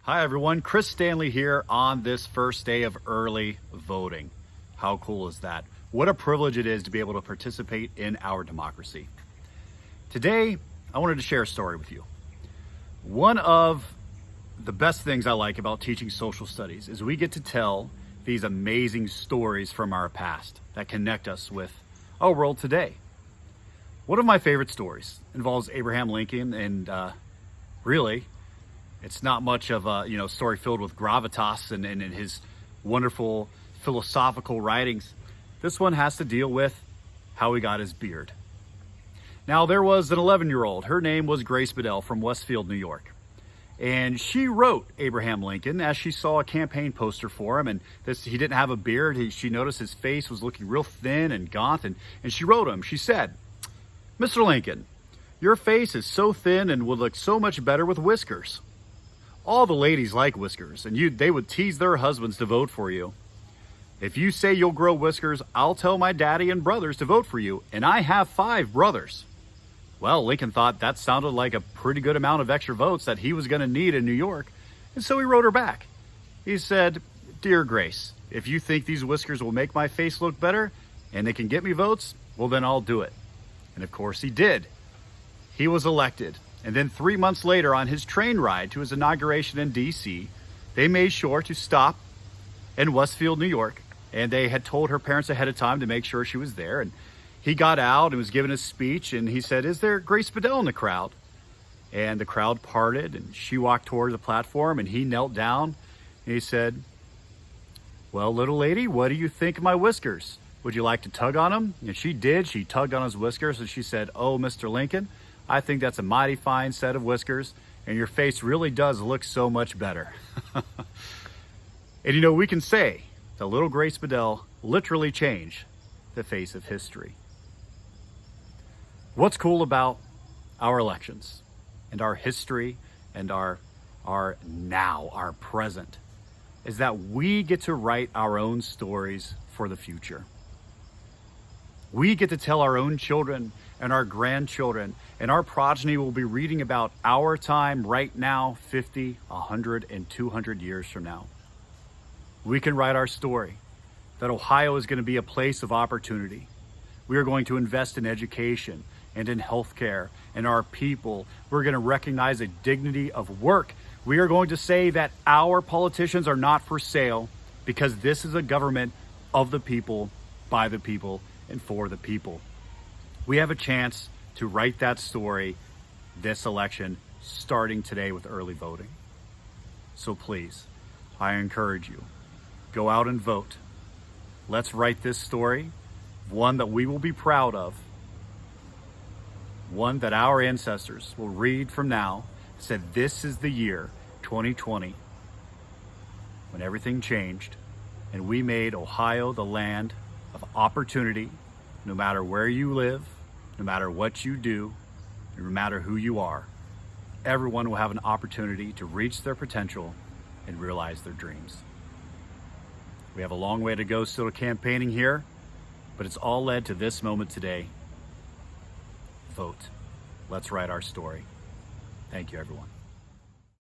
Hi everyone, Chris Stanley here on this first day of early voting. How cool is that? What a privilege it is to be able to participate in our democracy. Today, I wanted to share a story with you. One of the best things I like about teaching social studies is we get to tell these amazing stories from our past that connect us with our world today. One of my favorite stories involves Abraham Lincoln, and really, it's not much of a story filled with gravitas and his wonderful philosophical writings. This one has to deal with how he got his beard. Now, there was an 11-year-old. Her name was Grace Bedell from Westfield, New York. And she wrote Abraham Lincoln as she saw a campaign poster for him. And he didn't have a beard. She noticed his face was looking real thin and gaunt. And she wrote him. She said, "Mr. Lincoln, your face is so thin and would look so much better with whiskers. All the ladies like whiskers, and they would tease their husbands to vote for you. If you say you'll grow whiskers, I'll tell my daddy and brothers to vote for you, and I have 5 brothers." Well, Lincoln thought that sounded like a pretty good amount of extra votes that he was going to need in New York, and so he wrote her back. He said, "Dear Grace, if you think these whiskers will make my face look better and they can get me votes, well then I'll do it." And of course he did. He was elected. And then 3 months later, on his train ride to his inauguration in D.C., they made sure to stop in Westfield, New York, and they had told her parents ahead of time to make sure she was there. And he got out and was giving his speech, and he said, "Is there Grace Bedell in the crowd?" And the crowd parted, and she walked toward the platform, and he knelt down, and he said, "Well, little lady, what do you think of my whiskers? Would you like to tug on them?" And she did. She tugged on his whiskers, and she said, "Oh, Mr. Lincoln, I think that's a mighty fine set of whiskers, and your face really does look so much better." And we can say that little Grace Bedell literally changed the face of history. What's cool about our elections and our history and our now, our present, is that we get to write our own stories for the future. We get to tell our own children and our grandchildren, and our progeny will be reading about our time right now, 50, 100, and 200 years from now. We can write our story that Ohio is going to be a place of opportunity. We are going to invest in education and in healthcare and our people. We're going to recognize a dignity of work. We are going to say that our politicians are not for sale, because this is a government of the people, by the people, and for the people. We have a chance to write that story this election, starting today with early voting. So please, I encourage you, go out and vote. Let's write this story, one that we will be proud of, one that our ancestors will read from now, said this is the year 2020, when everything changed and we made Ohio the land of opportunity. No matter where you live, no matter what you do, no matter who you are, everyone will have an opportunity to reach their potential and realize their dreams. We have a long way to go still to campaigning here, but it's all led to this moment today. Vote. Let's write our story. Thank you, everyone.